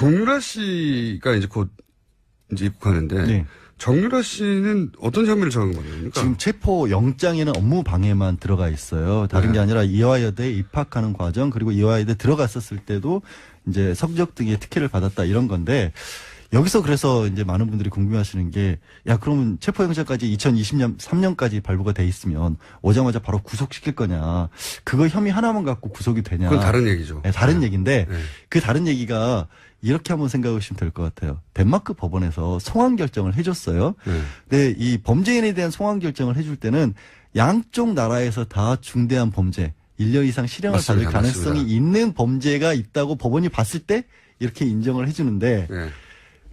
정유라 씨가 이제 곧 이제 입국하는데 네. 정유라 씨는 어떤 혐의를 적은 겁니까? 지금 체포 영장에는 업무 방해만 들어가 있어요. 다른 네. 게 아니라 이화여대에 입학하는 과정 그리고 이화여대 들어갔었을 때도 이제 성적 등의 특혜를 받았다 이런 건데 여기서 그래서 이제 많은 분들이 궁금해하시는 게 야 그러면 체포 영장까지 2020년 3년까지 발부가 돼 있으면 오자마자 바로 구속시킬 거냐? 그거 혐의 하나만 갖고 구속이 되냐? 그건 다른 얘기죠. 네, 다른 얘기인데 네. 그 다른 얘기가 이렇게 한번 생각하시면 될 것 같아요. 덴마크 법원에서 송환 결정을 해줬어요. 네. 근데 이 범죄인에 대한 송환 결정을 해줄 때는 양쪽 나라에서 다 중대한 범죄, 1년 이상 실형을 맞습니다. 받을 가능성이 맞습니다. 있는 범죄가 있다고 법원이 봤을 때 이렇게 인정을 해주는데 네.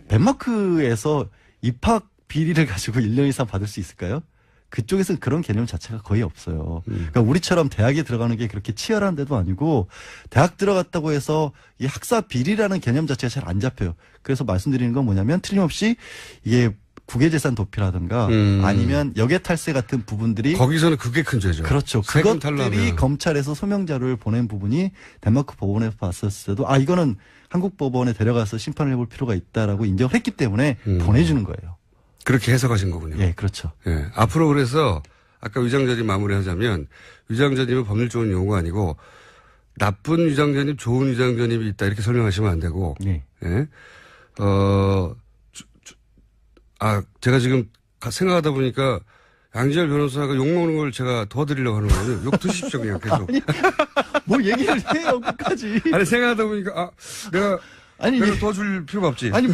덴마크에서 입학 비리를 가지고 1년 이상 받을 수 있을까요? 그쪽에서는 그런 개념 자체가 거의 없어요. 그러니까 우리처럼 대학에 들어가는 게 그렇게 치열한 데도 아니고 대학 들어갔다고 해서 이 학사 비리라는 개념 자체가 잘 안 잡혀요. 그래서 말씀드리는 건 뭐냐면 틀림없이 이게 국외재산 도피라든가 아니면 역외탈세 같은 부분들이 거기서는 그게 큰 죄죠. 그렇죠. 세금 그것들이 탈루하면. 검찰에서 소명 자료를 보낸 부분이 덴마크 법원에서 봤었을 때도 아 이거는 한국 법원에 데려가서 심판을 해볼 필요가 있다라고 인정을 했기 때문에 보내주는 거예요. 그렇게 해석하신 거군요. 예, 그렇죠. 예. 앞으로 그래서 아까 위장전입 마무리하자면 위장전입은 법률적인 용어가 아니고 나쁜 위장전입, 좋은 위장전입이 있다 이렇게 설명하시면 안 되고 네. 예. 제가 지금 생각하다 보니까 양지열 변호사가 욕먹는 걸 제가 도와드리려고 하는 거거든요. 욕 드십시오, 그냥 계속. 뭐 얘기를 해요, 끝까지. 아니, 생각하다 보니까, 내가 도와줄 필요가 없지. 아니,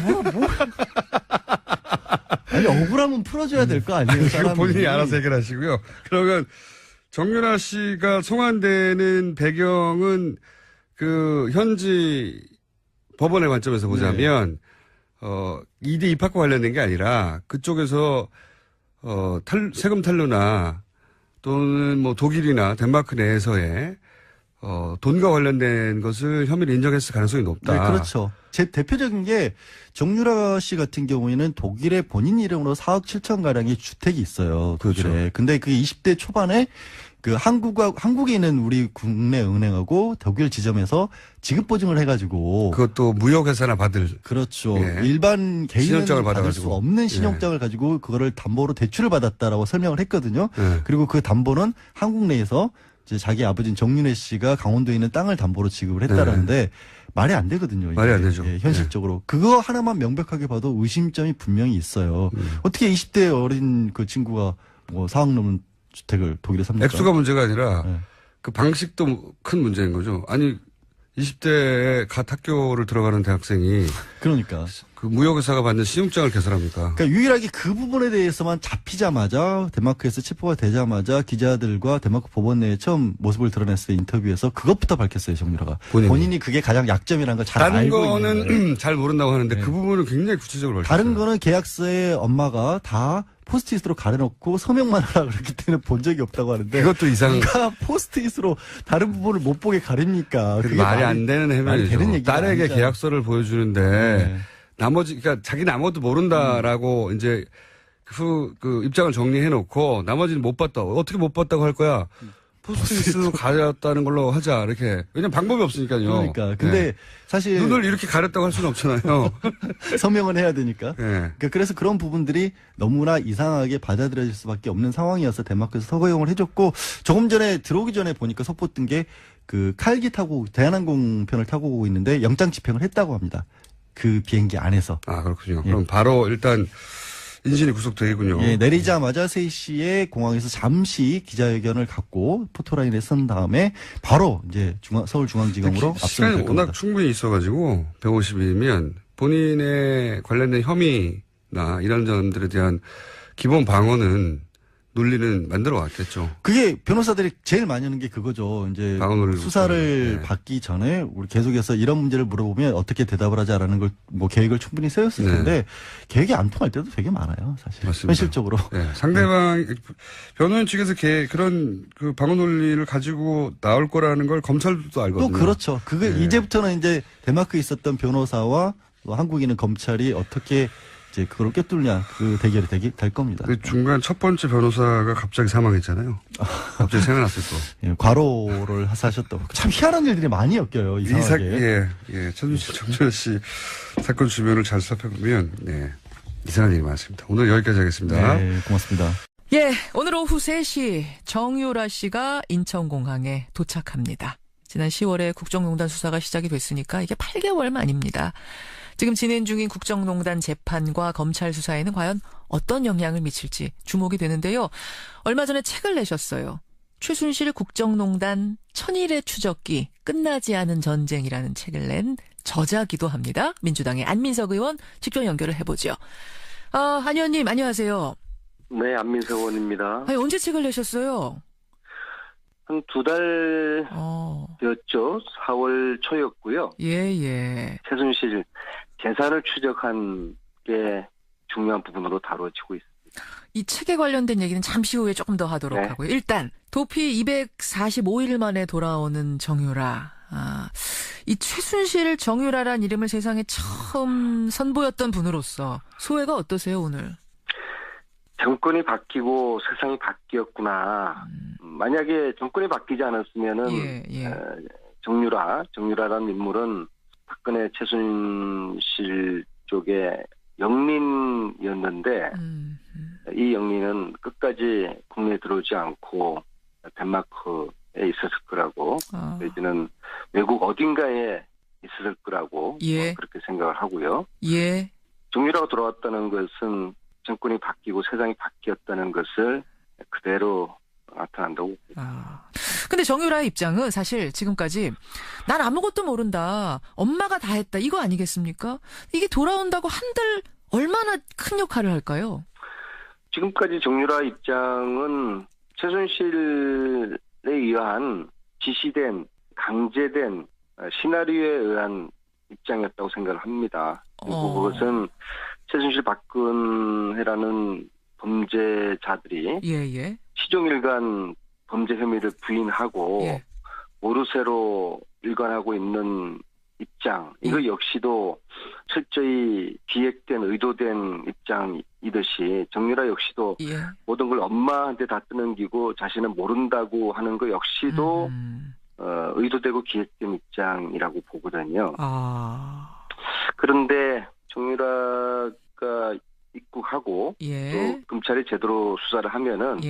아니, 억울하면 풀어줘야 될 거 아니에요, 이거 사람이. 본인이 알아서 해결하시고요. 그러면 정유라 씨가 송환되는 배경은 그 현지 법원의 관점에서 보자면, 이대 입학과 관련된 게 아니라 그쪽에서 세금 탈루나 또는 뭐 독일이나 덴마크 내에서의 돈과 관련된 것을 혐의를 인정했을 가능성이 높다. 네, 그렇죠. 제 대표적인 게 정유라 씨 같은 경우에는 독일에 본인 이름으로 4억 7천 가량의 주택이 있어요. 독일에. 그렇죠. 근데 그게 20대 초반에 그 한국에 있는 우리 국내 은행하고 독일 지점에서 지급 보증을 해가지고 그것도 무역회사나 받을. 그렇죠. 예. 일반 개인은 신용장을 받을 수 받아가지고. 없는 신용장을 가지고 그거를 담보로 대출을 받았다라고 설명을 했거든요. 예. 그리고 그 담보는 한국 내에서 이제 자기 아버지인 정윤회 씨가 강원도에 있는 땅을 담보로 지급을 했다라는데 말이 안 되거든요. 이게. 말이 안 되죠. 예, 현실적으로. 그거 하나만 명백하게 봐도 의심점이 분명히 있어요. 어떻게 20대 어린 그 친구가 뭐 4억 넘는 주택을 독일에 삽니까? 액수가 문제가 아니라 네. 그 방식도 큰 문제인 거죠. 아니 20대에 갓 학교를 들어가는 대학생이 그러니까. 그 무역회사가 받는 신용장을 개설합니까? 그러니까 유일하게 그 부분에 대해서만 잡히자마자 덴마크에서 체포가 되자마자 기자들과 덴마크 법원 내에 처음 모습을 드러냈을 때 인터뷰에서 그것부터 밝혔어요, 정유라가. 본인이 그게 가장 약점이라는 걸 잘 다른 알고 있는 거는 거예요. 잘 모른다고 하는데 네. 그 부분은 굉장히 구체적으로 밝혔어요. 다른 거는 계약서에 엄마가 다 포스트잇으로 가려놓고 서명만 하라 그랬기 때문에 본 적이 없다고 하는데 그것도 이상. 누가 포스트잇으로 다른 부분을 못 보게 가립니까? 그게 말이 안 되는 말이 되는 해명이죠. 얘기가 딸에게 아니잖아요. 계약서를 보여주는데 네. 나머지 그러니까 자기는 아무것도 모른다라고 이제 그 입장을 정리해놓고 나머지는 못 봤다. 어떻게 못 봤다고 할 거야? 포스트잇으로 가렸다는 걸로 하자 이렇게. 왜냐면 방법이 없으니까요. 그러니까 근데 네. 사실 눈을 이렇게 가렸다고 할 수는 없잖아요. 서명은 해야 되니까. 네. 그러니까 그래서 그런 부분들이 너무나 이상하게 받아들여질 수밖에 없는 상황이어서 덴마크에서 서거용을 해줬고 조금 전에 들어오기 전에 보니까 속보 뜬 게 그 칼기 타고 대한항공 편을 타고 오고 있는데 영장 집행을 했다고 합니다. 그 비행기 안에서. 아 그렇군요. 예. 그럼 바로 일단 인신이 구속되군요. 예, 내리자마자 3시에 공항에서 잠시 기자회견을 갖고 포토라인에 선 다음에 바로 이제 서울중앙지검으로 압송될 시간이 겁니다. 워낙 충분히 있어가지고 150일이면 본인의 관련된 혐의나 이런 점들에 대한 기본 방어는 논리는 만들어 왔겠죠. 그게 변호사들이 제일 많이 하는 게 그거죠. 이제 방어를 수사를 네. 받기 전에 우리 계속해서 이런 문제를 물어보면 어떻게 대답을 하자라는 걸 뭐 계획을 충분히 세웠을 네. 텐데 계획이 안 통할 때도 되게 많아요. 사실 맞습니다. 현실적으로. 네, 상대방 변호인 측에서 그런 그 방어 논리를 가지고 나올 거라는 걸 검찰도 알거든요. 또 그렇죠. 그게 네. 이제부터는 이제 덴마크에 있었던 변호사와 또 한국인은 검찰이 어떻게 이제 그걸 꿰뚫냐 그 대결이 될 겁니다. 그 중간 첫 번째 변호사가 갑자기 사망했잖아요. 갑자기 생각났어요 또. 예, 과로를 하셨다고. 참 희한한 일들이 많이 엮여요. 이상하게. 최순실 정유라 씨 사건 주변을 잘 살펴보면 이상한 일이 많습니다. 오늘 여기까지 하겠습니다. 네, 고맙습니다. 예, 오늘 오후 3시 정유라 씨가 인천공항에 도착합니다. 지난 10월에 국정농단 수사가 시작이 됐으니까 이게 8개월 만입니다. 지금 진행 중인 국정농단 재판과 검찰 수사에는 과연 어떤 영향을 미칠지 주목이 되는데요. 얼마 전에 책을 내셨어요. 최순실 국정농단 천일의 추적기 끝나지 않은 전쟁이라는 책을 낸 저자기도 합니다. 민주당의 안민석 의원 직접 연결을 해보죠. 안 의원님 안녕하세요. 네, 안민석 의원입니다. 아니, 언제 책을 내셨어요? 한 2달 되었죠. 4월 초였고요. 예. 최순실 재산을 추적한 게 중요한 부분으로 다뤄지고 있습니다. 이 책에 관련된 얘기는 잠시 후에 조금 더 하도록 네. 하고요. 일단 도피 245일 만에 돌아오는 정유라. 이 최순실 정유라란 이름을 세상에 처음 선보였던 분으로서 소회가 어떠세요 오늘? 정권이 바뀌고 세상이 바뀌었구나. 만약에 정권이 바뀌지 않았으면은 정유라라는 인물은 박근혜 최순실 쪽의 영린이었는데 이 영린은 끝까지 국내에 들어오지 않고 덴마크에 있었을 거라고 내지는 외국 어딘가에 있었을 거라고 그렇게 생각을 하고요. 정유라가 돌아왔다는 것은 정권이 바뀌고 세상이 바뀌었다는 것을 그대로 나타난다고. 근데 정유라의 입장은 사실 지금까지 난 아무것도 모른다. 엄마가 다 했다. 이거 아니겠습니까? 이게 돌아온다고 한들 얼마나 큰 역할을 할까요? 지금까지 정유라 입장은 최순실에 의한 지시된 강제된 시나리오에 의한 입장이었다고 생각을 합니다. 그리고 그것은 최순실 박근혜라는 범죄자들이 시종일관 범죄 혐의를 부인하고 모르쇠로 일관하고 있는 입장, 이거 역시도 철저히 기획된 의도된 입장이듯이 정유라 역시도 모든 걸 엄마한테 다 떠넘기고 자신은 모른다고 하는 거 역시도 의도되고 기획된 입장이라고 보거든요. 그런데 정유라가 입국하고 또 검찰이 제대로 수사를 하면은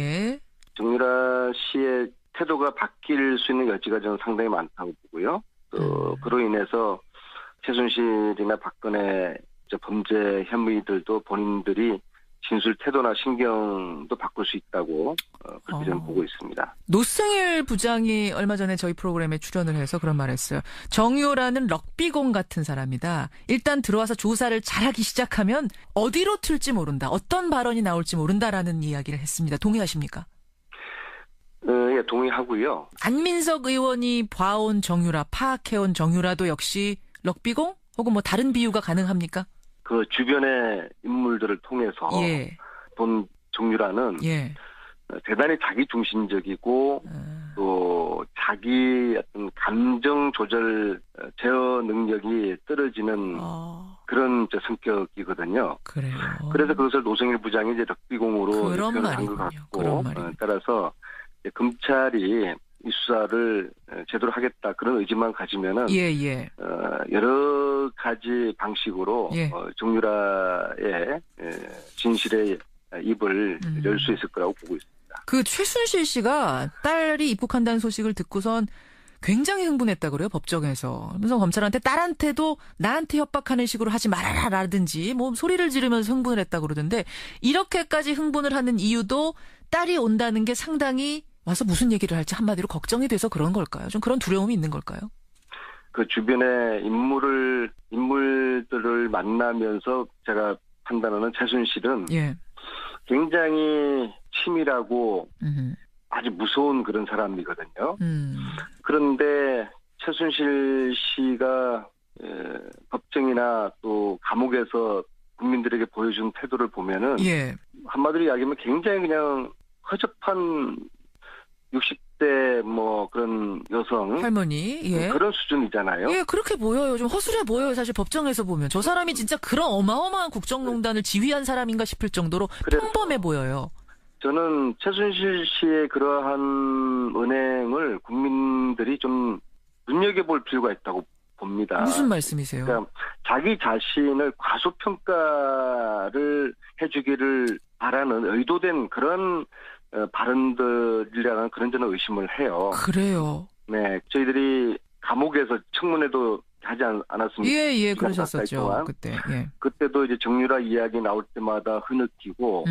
정유라 씨의 태도가 바뀔 수 있는 여지가 저는 상당히 많다고 보고요. 또 그로 인해서 최순실이나 박근혜 범죄 혐의들도 본인들이 진술 태도나 신경도 바꿀 수 있다고 그렇게 저는 보고 있습니다. 노승일 부장이 얼마 전에 저희 프로그램에 출연을 해서 그런 말 했어요. 정유라는 럭비공 같은 사람이다. 일단 들어와서 조사를 잘하기 시작하면 어디로 튈지 모른다. 어떤 발언이 나올지 모른다라는 이야기를 했습니다. 동의하십니까? 예, 동의하고요. 안민석 의원이 봐온 정유라, 파악해온 정유라도 역시 럭비공? 혹은 뭐 다른 비유가 가능합니까? 그 주변의 인물들을 통해서 본 정유라는 대단히 자기 중심적이고 또 자기 어떤 감정 조절 제어 능력이 떨어지는 그런 성격이거든요. 그래요. 그래서 그것을 노승일 부장이 이제 럭비공으로 표현을 한 것 같고 따라서 검찰이 이 수사를 제대로 하겠다 그런 의지만 가지면은 여러 가지 방식으로 정유라의 진실의 입을 열 수 있을 거라고 보고 있습니다. 그 최순실 씨가 딸이 입국한다는 소식을 듣고선 굉장히 흥분했다 그래요, 법정에서. 그래서 검찰한테 딸한테도 나한테 협박하는 식으로 하지 말아라라든지 뭐 소리를 지르면서 흥분을 했다 그러던데 이렇게까지 흥분을 하는 이유도 딸이 온다는 게 상당히 와서 무슨 얘기를 할지 한마디로 걱정이 돼서 그런 걸까요? 좀 그런 두려움이 있는 걸까요? 그 주변의 인물들을 만나면서 제가 판단하는 최순실은 굉장히 치밀하고 아주 무서운 그런 사람이거든요. 그런데 최순실 씨가 법정이나 또 감옥에서 국민들에게 보여준 태도를 보면은 한마디로 이야기하면 굉장히 그냥 허접한 60대 뭐 그런 여성 할머니, 예. 그런 수준이잖아요. 예, 그렇게 보여요. 좀 허술해 보여요. 사실 법정에서 보면 저 사람이 진짜 그런 어마어마한 국정농단을 지휘한 사람인가 싶을 정도로 평범해 보여요. 저는 최순실 씨의 그러한 은행을 국민들이 좀 눈여겨볼 필요가 있다고 봅니다. 무슨 말씀이세요? 그러니까 자기 자신을 과소평가를 해주기를 바라는 의도된 그런 발언들이라는 그런 저는 의심을 해요. 그래요. 네, 저희들이 감옥에서 청문회도 하지 않았습니까? 예, 그러셨었죠. 그때. 예. 그때도 이제 정유라 이야기 나올 때마다 흐느끼고,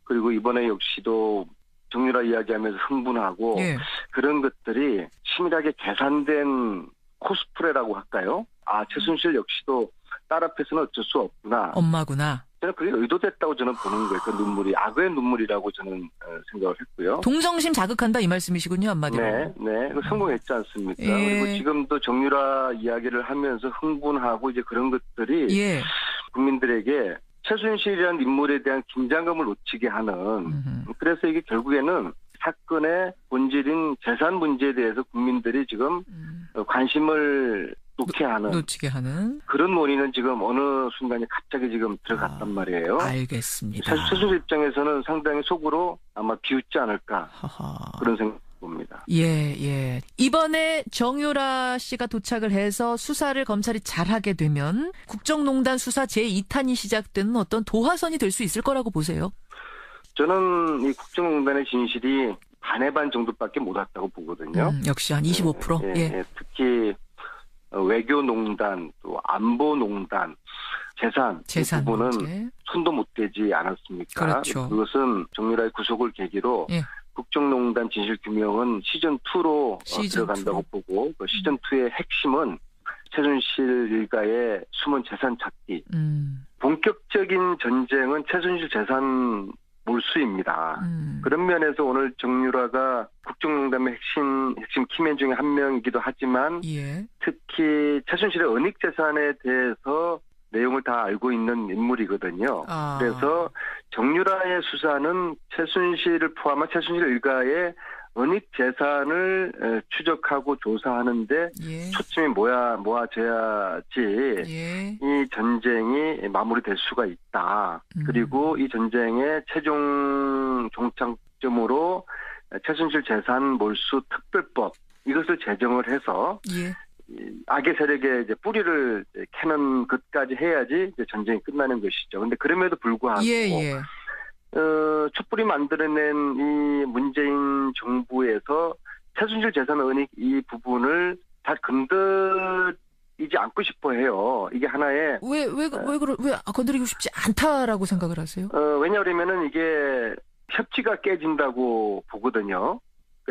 그리고 이번에 역시도 정유라 이야기하면서 흥분하고, 예. 그런 것들이 치밀하게 계산된 코스프레라고 할까요? 아, 최순실 역시도 딸 앞에서는 어쩔 수 없구나. 엄마구나. 저는 그게 의도됐다고 저는 보는 거예요. 그 눈물이 악의 눈물이라고 저는 생각을 했고요. 동정심 자극한다 이 말씀이시군요, 한마디로. 네. 성공했지 않습니까? 예. 그리고 지금도 정유라 이야기를 하면서 흥분하고 이제 그런 것들이 예. 국민들에게 최순실이라는 인물에 대한 긴장감을 놓치게 하는. 그래서 이게 결국에는 사건의 본질인 재산 문제에 대해서 국민들이 지금 관심을 놓치게 하는 그런 논의는 지금 어느 순간에 갑자기 지금 들어갔단 말이에요. 알겠습니다. 사실 최순실 입장에서는 상당히 속으로 아마 비웃지 않을까 그런 생각 봅니다. 예. 이번에 정유라 씨가 도착을 해서 수사를 검찰이 잘하게 되면 국정농단 수사 제2탄이 시작되는 어떤 도화선이 될 수 있을 거라고 보세요? 저는 이 국정농단의 진실이 반의 반 정도밖에 못 왔다고 보거든요. 역시 한 25%. 예. 특히 외교농단, 또 안보농단, 재산 이 부분은 문제. 손도 못 대지 않았습니까? 그렇죠. 그것은 정유라의 구속을 계기로 국정농단 진실규명은 시즌2로 들어간다고 보고 그 시즌2의 핵심은 최순실 일가의 숨은 재산 찾기. 본격적인 전쟁은 최순실 재산 몰수입니다. 그런 면에서 오늘 정유라가 국정농단의 핵심 키맨 중에 한 명이기도 하지만 특히 최순실의 은닉 재산에 대해서 내용을 다 알고 있는 인물이거든요. 그래서 정유라의 수사는 최순실을 포함한 최순실 일가의 은닉 재산을 추적하고 조사하는데 초점이 모아져야지 이 전쟁이 마무리될 수가 있다. 그리고 이 전쟁의 최종 종착점으로 최순실 재산 몰수 특별법 이것을 제정을 해서 악의 세력의 이제 뿌리를 캐는 것까지 해야지 이제 전쟁이 끝나는 것이죠. 근데 그럼에도 불구하고 촛불이 만들어낸 이 문재인 정부에서 최순실 재산 은닉 이 부분을 다 건드리지 않고 싶어 해요. 이게 하나의 왜 건드리고 싶지 않다라고 생각을 하세요? 왜냐하면은 이게 협치가 깨진다고 보거든요.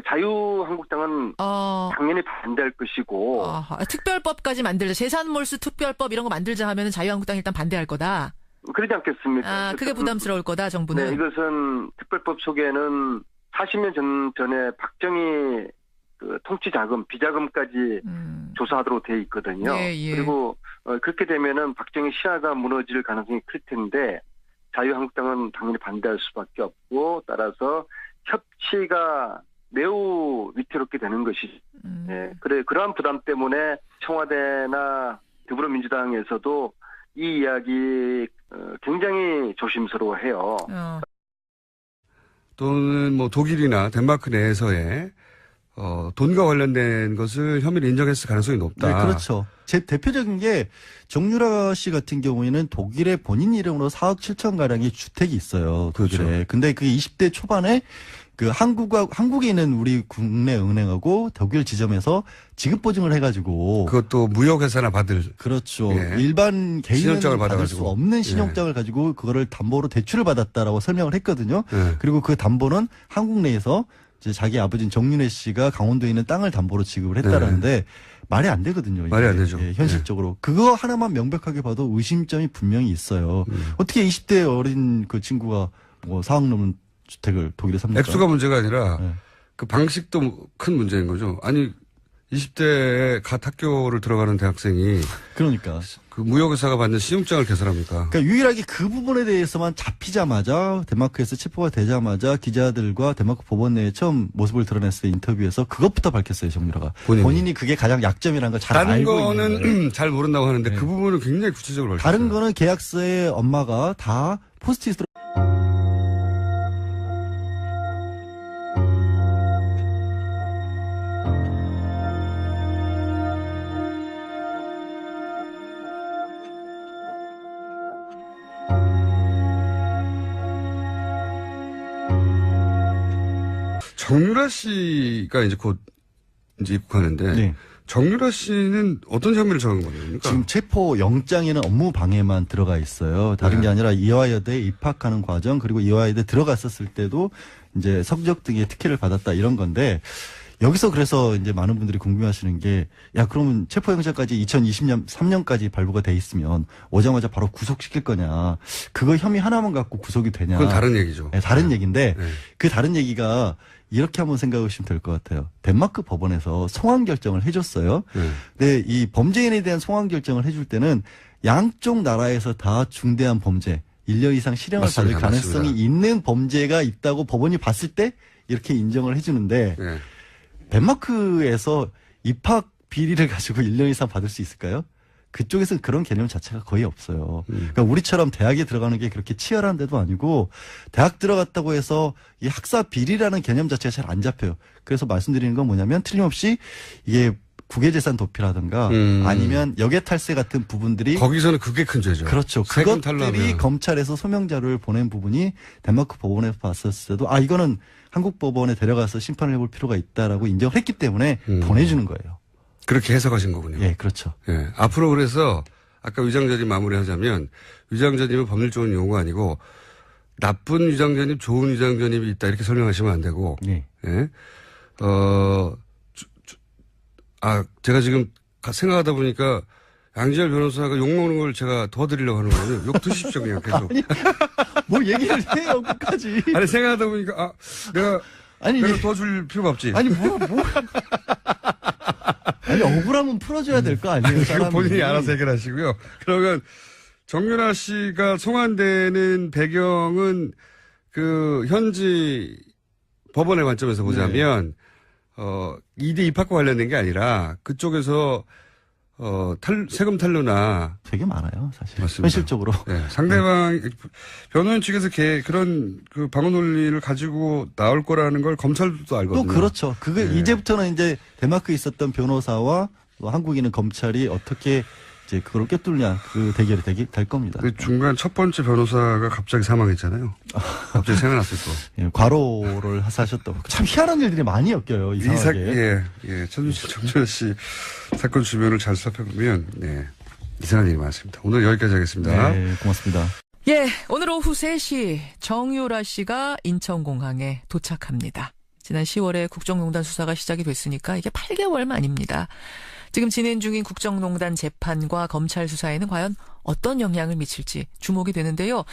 자유한국당은 당연히 반대할 것이고 특별법까지 만들자. 재산몰수 특별법 이런 거 만들자 하면 자유한국당 일단 반대할 거다. 그러지 않겠습니까? 그게 부담스러울 거다, 정부는. 네, 이것은 특별법 속에는 40년 전에 박정희 그 통치 자금, 비자금까지 조사하도록 돼 있거든요. 그리고 그렇게 되면은 박정희 시야가 무너질 가능성이 클 텐데 자유한국당은 당연히 반대할 수밖에 없고 따라서 협치가 매우 위태롭게 되는 것이죠. 그러한 부담 때문에 청와대나 더불어민주당에서도 이 이야기 굉장히 조심스러워해요. 또는 뭐 독일이나 덴마크 내에서의 돈과 관련된 것을 혐의를 인정했을 가능성이 높다. 네, 그렇죠. 제 대표적인 게 정유라 씨 같은 경우에는 독일의 본인 이름으로 4억 7천 가량의 주택이 있어요. 독일에. 그렇죠. 근데 그게 20대 초반에 그 한국에 있는 우리 국내 은행하고 독일 지점에서 지급 보증을 해가지고 그것도 무역회사나 받을 그렇죠. 일반 개인은 신용장을 받을 수 없는 신용장을 가지고 그거를 담보로 대출을 받았다라고 설명을 했거든요. 그리고 그 담보는 한국 내에서 이제 자기 아버지인 정윤회 씨가 강원도에 있는 땅을 담보로 지급을 했다라는데 말이 안 되거든요. 말이 안 되죠. 현실적으로. 그거 하나만 명백하게 봐도 의심점이 분명히 있어요. 어떻게 20대 어린 그 친구가 뭐 4억 넘는 주택을 독일에 삽니까? 액수가 문제가 아니라 그 방식도 큰 문제인 거죠. 아니 20대에 갓 학교를 들어가는 대학생이 그러니까. 그 무역회사가 받는 신용장을 개설합니까? 그러니까 유일하게 그 부분에 대해서만 잡히자마자 덴마크에서 체포가 되자마자 기자들과 덴마크 법원 내에 처음 모습을 드러냈을 때 인터뷰에서 그것부터 밝혔어요, 정유라가. 본인이 그게 가장 약점이라는 걸 잘 알고 있는 다른 거는 잘 모른다고 하는데 네. 그 부분은 굉장히 구체적으로 밝혔어요. 다른 거는 계약서에 엄마가 다 포스트잇으로 정유라 씨가 이제 곧 이제 입국하는데 네. 정유라 씨는 어떤 혐의를 적은 겁니까? 지금 체포 영장에는 업무 방해만 들어가 있어요. 다른 게 아니라 이화여대에 입학하는 과정 그리고 이화여대 들어갔었을 때도 이제 성적 등의 특혜를 받았다 이런 건데 여기서 그래서 이제 많은 분들이 궁금해하시는 게 야 그러면 체포 영장까지 2020년 3년까지 발부가 돼 있으면 오자마자 바로 구속시킬 거냐? 그거 혐의 하나만 갖고 구속이 되냐? 그건 다른 얘기죠. 네, 다른 얘기인데 네. 그 다른 얘기가 이렇게 한번 생각해 보시면 될 것 같아요. 덴마크 법원에서 송환 결정을 해줬어요. 근데 이 범죄인에 대한 송환 결정을 해줄 때는 양쪽 나라에서 다 중대한 범죄, 1년 이상 실형을 맞습니다. 받을 가능성이 맞습니다. 있는 범죄가 있다고 법원이 봤을 때 이렇게 인정을 해주는데 네. 덴마크에서 입학 비리를 가지고 1년 이상 받을 수 있을까요? 그쪽에서는 그런 개념 자체가 거의 없어요. 그러니까 우리처럼 대학에 들어가는 게 그렇게 치열한 데도 아니고 대학 들어갔다고 해서 이 학사 비리라는 개념 자체가 잘 안 잡혀요. 그래서 말씀드리는 건 뭐냐면 틀림없이 이게 국외재산 도피라든가 아니면 역외탈세 같은 부분들이 거기서는 그게 큰 죄죠. 그렇죠. 세금 그것들이 탈루하면. 검찰에서 소명 자료를 보낸 부분이 덴마크 법원에서 봤었을 때도 이거는 한국 법원에 데려가서 심판을 해볼 필요가 있다라고 인정을 했기 때문에 보내주는 거예요. 그렇게 해석하신 거군요. 예, 그렇죠. 예. 앞으로 그래서 아까 위장전입 마무리하자면 위장전입은 법률적인 용어가 아니고 나쁜 위장전입, 좋은 위장전입이 있다 이렇게 설명하시면 안 되고 예. 예. 제가 지금 생각하다 보니까 양지열 변호사가 욕먹는 걸 제가 도와드리려고 하는 거예요. 욕 드십시오, 그냥 계속. 뭘 얘기를 해요, 끝까지. 아니, 생각하다 보니까, 내가 도와줄 필요가 없지. 아니, 아니, 억울하면 풀어줘야 될 거 아니에요, 그거 사람이. 본인이 알아서 해결하시고요. 그러면 정유라 씨가 송환되는 배경은 그 현지 법원의 관점에서 보자면, 2대 입학과 관련된 게 아니라 그쪽에서 세금 탈루나 되게 많아요, 사실. 맞습니다. 현실적으로. 네, 상대방 변호인 측에서 그런 그 방어 논리를 가지고 나올 거라는 걸 검찰도 알거든요. 또 그렇죠. 그게 네. 이제부터는 이제 덴마크에 있었던 변호사와 또 한국에 있는 검찰이 어떻게 이제 그걸 꿰뚫냐 그 대결이 될 겁니다. 그 중간 첫 번째 변호사가 갑자기 사망했잖아요. 갑자기 생각났을 거. 예, 과로를 하셨다고. 참 희한한 일들이 많이 엮여요. 이상하게. 정유라 씨 사건 주변을 잘 살펴보면 이상한 일이 많습니다. 오늘 여기까지 하겠습니다. 네, 고맙습니다. 예, 오늘 오후 3시 정유라 씨가 인천공항에 도착합니다. 지난 10월에 국정농단 수사가 시작이 됐으니까 이게 8개월 만입니다. 지금 진행 중인 국정농단 재판과 검찰 수사에는 과연 어떤 영향을 미칠지 주목이 되는데요.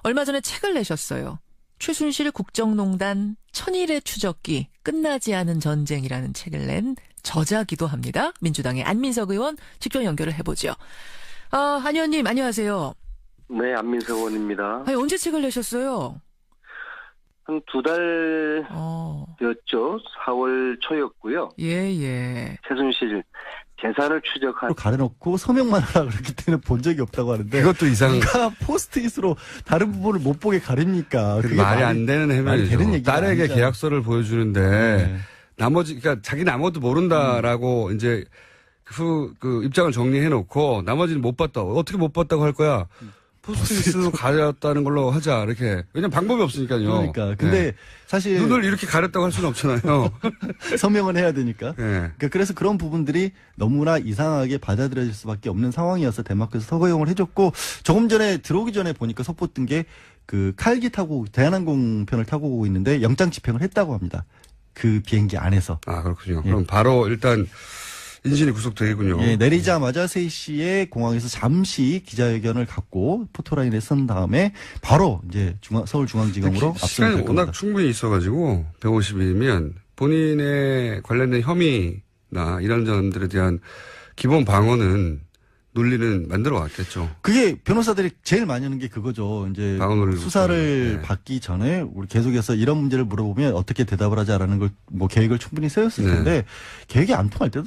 얼마 전에 책을 내셨어요. 최순실 국정농단 천일의 추적기 끝나지 않은 전쟁이라는 책을 낸 저자기도 합니다. 민주당의 안민석 의원 직접 연결을 해보죠. 안 의원님 안녕하세요. 네, 안민석 의원입니다. 아니, 언제 책을 내셨어요? 한 2달 됐죠. 4월 초였고요. 예. 최순실 재산을 추적한 가려놓고 서명만 하라 그랬기 때문에 본 적이 없다고 하는데 그것도 이상. 누가 포스트잇으로 다른 부분을 못 보게 가립니까? 그게 말이 안 되는 해명이죠. 되는 얘기가 딸에게 아니잖아요. 계약서를 보여주는데 네. 그러니까 자기는 아무것도 모른다라고 이제 그 입장을 정리해놓고 나머지는 못 봤다. 어떻게 못 봤다고 할 거야? 포스트잇으로 가렸다는 걸로 하자 이렇게. 왜냐면 방법이 없으니까요. 그러니까 근데 사실 눈을 이렇게 가렸다고 할 수는 없잖아요. 서명은 해야 되니까. 네. 그러니까 그래서 그런 부분들이 너무나 이상하게 받아들여질 수밖에 없는 상황이어서 덴마크에서 서거용을 해줬고 조금 전에 들어오기 전에 보니까 속보 뜬 게 그 칼기 타고 대한항공 편을 타고 오고 있는데 영장 집행을 했다고 합니다. 그 비행기 안에서. 아 그렇군요. 예. 그럼 바로 일단 인신이 구속되겠군요. 예, 내리자마자 3시에 공항에서 잠시 기자회견을 갖고 포토라인에 선 다음에 바로 이제 서울중앙지검으로 압수가 시간이 될 겁니다. 워낙 충분히 있어가지고 150일이면 본인의 관련된 혐의 이런 점들에 대한 기본 방어는 논리는 만들어 왔겠죠. 그게 변호사들이 제일 많이 하는 게 그거죠. 이제 수사를 받기 전에 우리 계속해서 이런 문제를 물어보면 어떻게 대답을 하자라는 걸 뭐 계획을 충분히 세웠을 텐데 계획이 안 통할 때도